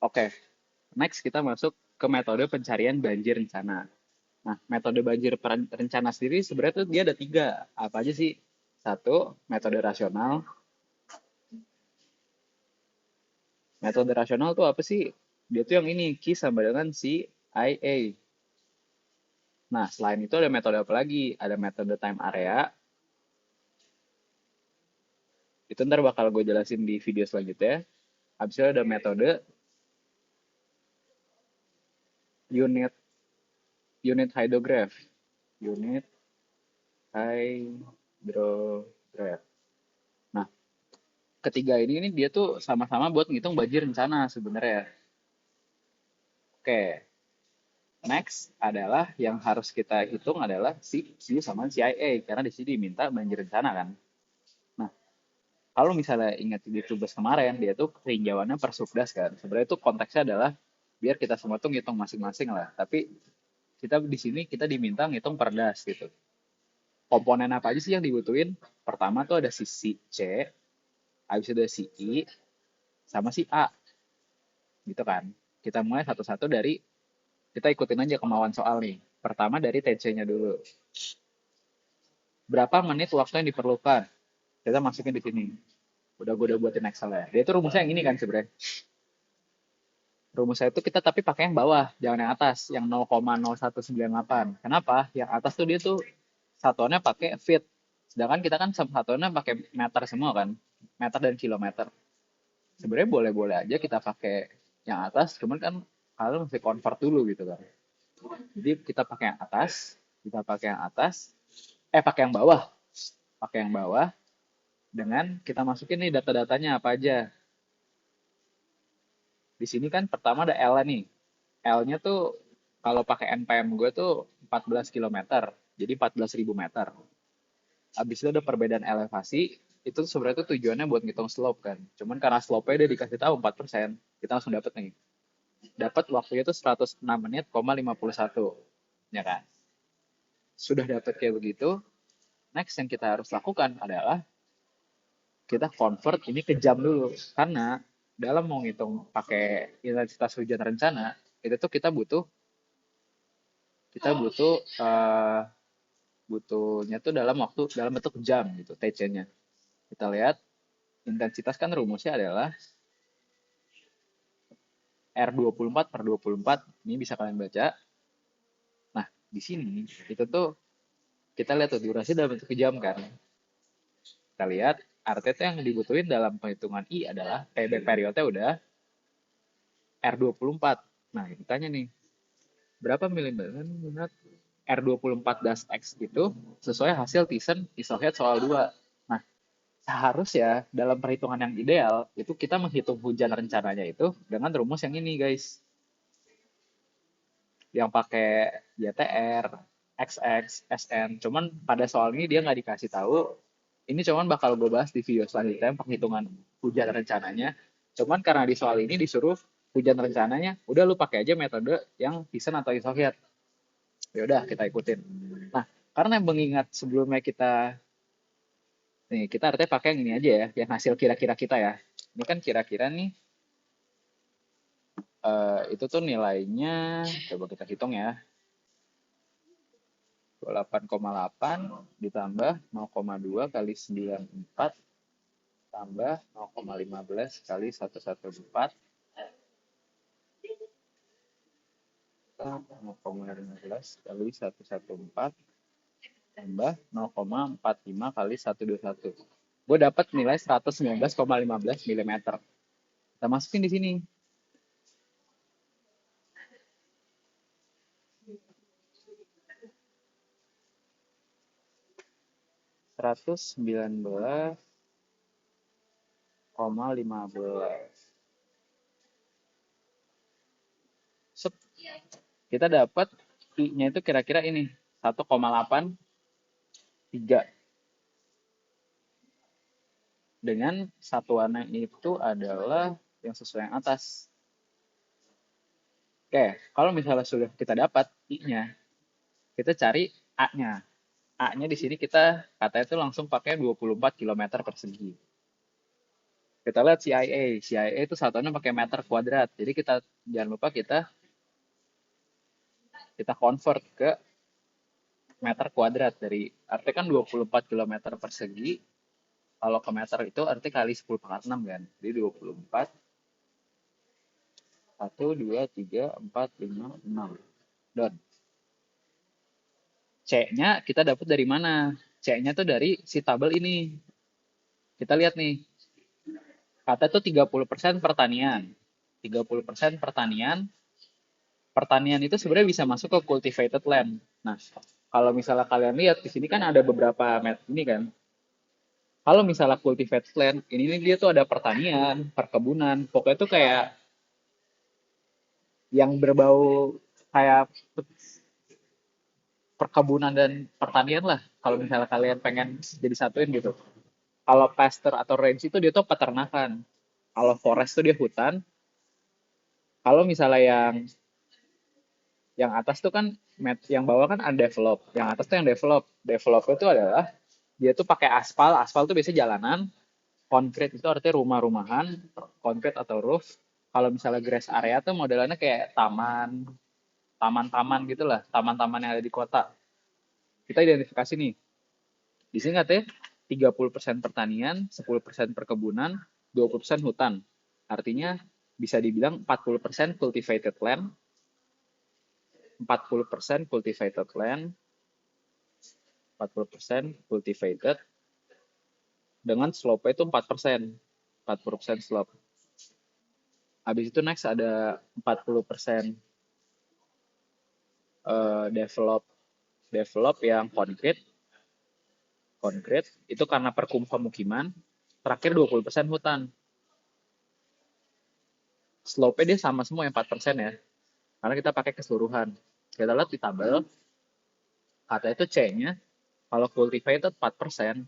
Oke, next kita masuk ke metode pencarian banjir rencana. Nah, metode banjir rencana sendiri sebenarnya tuh dia ada tiga. Apa aja sih? Satu, metode rasional. Metode rasional tuh apa sih? Dia tuh yang ini, Q sama dengan CIA. Nah, selain itu ada metode apa lagi? Ada metode time area. Itu ntar bakal gue jelasin di video selanjutnya. Habis itu ada metode unit unit hydrograph. Unit hydrograph. Nah, ketiga ini dia tuh sama-sama buat ngitung banjir rencana sebenarnya. Oke, next adalah yang harus kita hitung adalah si Q sama CIA karena di sini diminta banjir rencana kan. Nah, kalau misalnya ingat di tugas kemarin dia tuh tinjauannya per subdas kan. Sebenarnya itu konteksnya adalah biar kita semua tuh ngitung masing-masing lah. Tapi kita di sini kita diminta ngitung per das gitu. Komponen apa aja sih yang dibutuhin? Pertama tuh ada si C, habis itu ada si I, sama si A, gitu kan. Kita mulai satu-satu dari, kita ikutin aja kemauan soal nih. Pertama dari TC-nya dulu. Berapa menit waktu yang diperlukan? Kita masukin di sini. Udah gue udah buatin Excel ya. Dia itu rumusnya yang ini kan sebenarnya. Rumusnya itu kita tapi pakai yang bawah, jangan yang atas, yang 0,0198. Kenapa? Yang atas tuh dia tuh satuannya pakai feet. Sedangkan kita kan satuannya pakai meter semua kan. Meter dan kilometer. Sebenarnya boleh-boleh aja kita pakai yang atas, cuman kan kalian mesti convert dulu gitu kan. Jadi kita pakai yang atas, kita pakai yang atas, pakai yang bawah, pakai yang bawah dengan kita masukin nih data-datanya apa aja. Di sini kan pertama ada L nih. L-nya tuh kalau pakai NPM gue tuh 14 kilometer, jadi 14.000 meter. Habis itu ada perbedaan elevasi, itu sebenarnya tuh tujuannya buat ngitung slope kan. Cuman karena slope-nya udah dikasih tahu 4%, kita langsung dapet nih. Dapat waktunya itu 106 menit, 51. Ya kan? Sudah dapat kayak begitu, next yang kita harus lakukan adalah kita convert ini ke jam dulu. Karena dalam mau ngitung pakai intensitas hujan rencana, itu tuh kita butuhnya tuh dalam waktu dalam bentuk jam gitu TC-nya. Kita lihat intensitas kan rumusnya adalah R24/24. Ini bisa kalian baca. Nah, di sini itu tuh kita lihat tuh durasi dalam bentuk jam kan. Kita lihat RT yang dibutuhin dalam perhitungan I adalah PB periode udah R24. Nah, ditanya nih, berapa milimeter R24 das X itu sesuai hasil Thiessen isohet soal 2. Nah, seharusnya dalam perhitungan yang ideal itu kita menghitung hujan rencananya itu dengan rumus yang ini guys. Yang pakai JTR, XX, SN. Cuman pada soal ini dia nggak dikasih tahu. Ini cuman bakal gue bahas di video selanjutnya penghitungan hujan rencananya. Cuman karena di soal ini disuruh hujan rencananya, udah lu pakai aja metode yang Thiessen atau isohet. Ya udah kita ikutin. Nah, karena mengingat sebelumnya kita artinya pakai yang ini aja ya, yang hasil kira-kira kita ya. Ini kan kira-kira nih itu tuh nilainya coba kita hitung ya. 28,8 ditambah 0,2 kali 94 tambah 0,15 kali 114 0,15 kali 114 tambah 0,45 kali 121. Gue dapat nilai 119,15 mm. Kita masukin di sini. Seratus sembilan belas koma 15. Kita dapat I-nya itu kira-kira ini 1,83 dengan satuannya itu adalah yang sesuai yang atas. Oke, kalau misalnya sudah kita dapat I-nya, kita cari A-nya. A-nya di sini kita katanya itu langsung pakai 24 km persegi. Kita lihat CIA. CIA itu satuannya pakai meter kuadrat. Jadi kita jangan lupa kita convert ke meter kuadrat dari arti kan 24 kilometer persegi. Kalau ke meter itu arti kali 10 pangkat 6 kan. Jadi 24 1 2 3 4 5 6. Dot. C-nya kita dapat dari mana? C-nya tuh dari si tabel ini. Kita lihat nih. Kata itu 30% pertanian. 30% pertanian. Pertanian itu sebenarnya bisa masuk ke cultivated land. Nah, kalau misalnya kalian lihat di sini kan ada beberapa met ini kan. Kalau misalnya cultivated land, ini dia tuh ada pertanian, perkebunan. Pokoknya tuh kayak yang berbau kayak perkebunan dan pertanian lah. Kalau misalnya kalian pengen jadi satuin gitu. Kalau pasture atau range itu dia tuh peternakan. Kalau forest tuh dia hutan. Kalau misalnya yang atas tuh kan yang bawah kan undeveloped. Yang atas tuh yang develop. Develop itu adalah dia tuh pakai aspal. Aspal tuh biasanya jalanan. Konkret itu artinya rumah-rumahan, konkret atau roof. Kalau misalnya grass area tuh modelannya kayak taman-taman gitulah, taman-taman yang ada di kota. Kita identifikasi nih. Di sini katanya 30% pertanian, 10% perkebunan, 20% hutan. Artinya bisa dibilang 40% cultivated land, 40% cultivated land, 40% cultivated dengan slope itu 4%. 40% slope. Habis itu next ada 40% develop yang konkret itu karena pemukiman. Terakhir 20% hutan. Slope-nya dia sama semua yang 4% ya. Karena kita pakai keseluruhan. Kita lihat di tabel, kata itu C-nya, kalau cultivated 4%,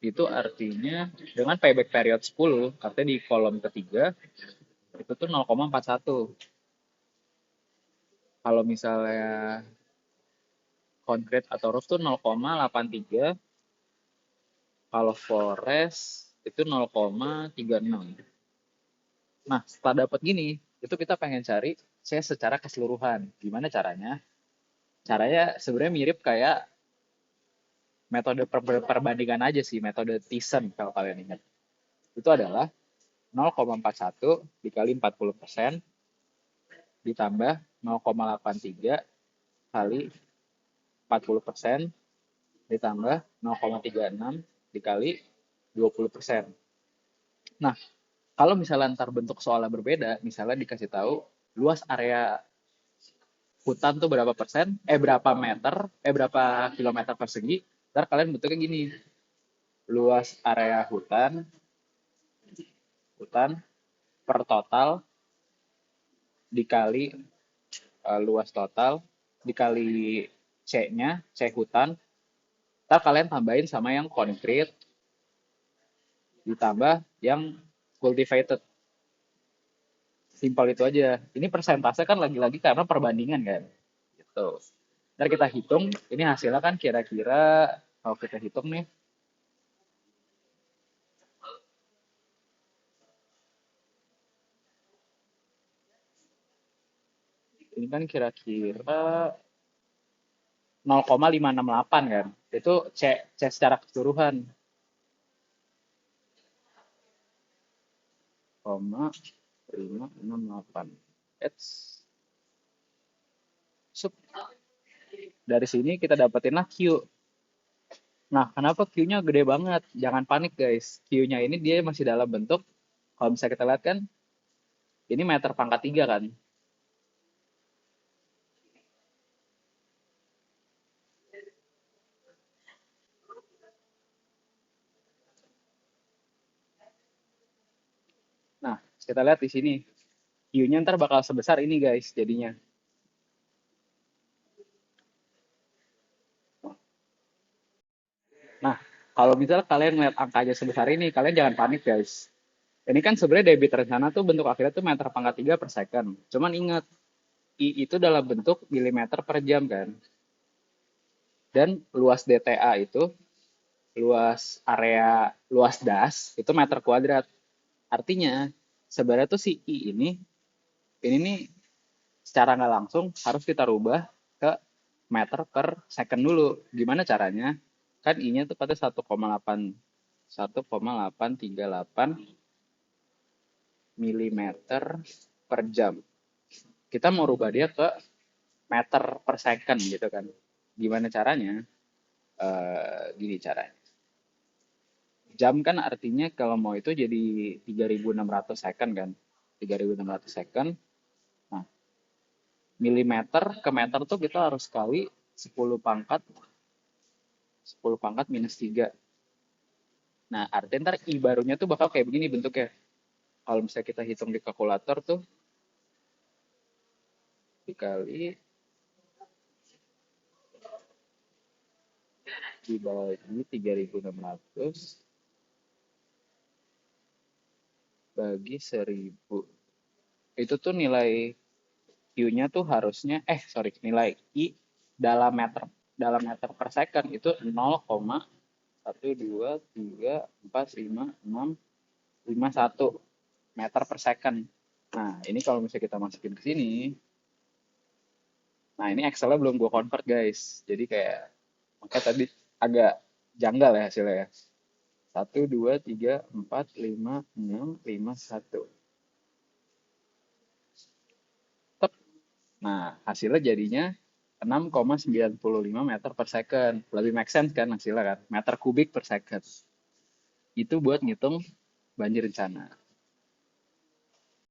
itu artinya dengan payback period 10, artinya di kolom ketiga, itu tuh 0,41. Kalau misalnya konkret atau roof tuh 0,83, kalau forest itu 0,36. Nah, setelah dapat gini, itu kita pengen cari C secara keseluruhan. Gimana caranya? Caranya sebenarnya mirip kayak metode perbandingan aja sih, metode Thiessen kalau kalian ingat. Itu adalah 0,41 dikali 40% ditambah 0,83 kali 40% ditambah 0,36 dikali 20%. Nah, kalau misalnya ntar bentuk soalnya berbeda, misalnya dikasih tahu luas area hutan tuh berapa persen, berapa meter, berapa kilometer persegi, ntar kalian bentuknya gini, luas area hutan per total dikali luas total dikali C-nya, C hutan, ntar kalian tambahin sama yang konkret ditambah yang cultivated. Simpel itu aja. Ini persentase kan lagi-lagi karena perbandingan kan. Gitu. Ntar kita hitung, ini hasilnya kan kira-kira kalau kita hitung nih, ini kan kira-kira 0,568 kan. Itu C secara keseluruhan. 0,568. Dari sini kita dapetinlah Q. Nah, kenapa Q-nya gede banget? Jangan panik guys. Q-nya ini dia masih dalam bentuk, kalau bisa kita lihat kan, ini meter pangkat 3 kan. Nah, kita lihat di sini. Q-nya ntar bakal sebesar ini guys jadinya. Nah, kalau misalnya kalian ngeliat angkanya sebesar ini, kalian jangan panik guys. Ini kan sebenarnya debit rencana tuh bentuk akhirnya tuh meter pangkat 3 per second. Cuman ingat, I itu dalam bentuk milimeter per jam kan. Dan luas DTA itu luas das itu meter kuadrat. Artinya sebenarnya tuh si I ini nih secara nggak langsung harus kita rubah ke meter per second dulu. Gimana caranya? Kan I-nya tuh pada 1,838 milimeter per jam. Kita mau rubah dia ke meter per second gitu kan. Gimana caranya? Gini caranya. Jam kan artinya kalau mau itu jadi 3.600 second kan. 3.600 second. Nah, milimeter ke meter tuh kita harus kali 10 pangkat 10 pangkat minus 3. Nah, artinya ntar I barunya tuh bakal kayak begini bentuknya. Kalau misalnya kita hitung di kalkulator tuh dikali dibagi 3.600 bagi 1.000. Itu tuh nilai Q-nya tuh harusnya, nilai I dalam meter per second itu 0,123455651 meter per second. Nah, ini kalau misalnya kita masukin ke sini, nah ini Excel-nya belum gue convert guys. Jadi kayak, makanya tadi agak janggal ya hasilnya ya. 1, 2, 3, 4, 5, 6, 5, 1. Tep. Nah, hasilnya jadinya 6,95 meter per second. Lebih make sense kan hasilnya kan? Meter kubik per second. Itu buat ngitung banjir rencana.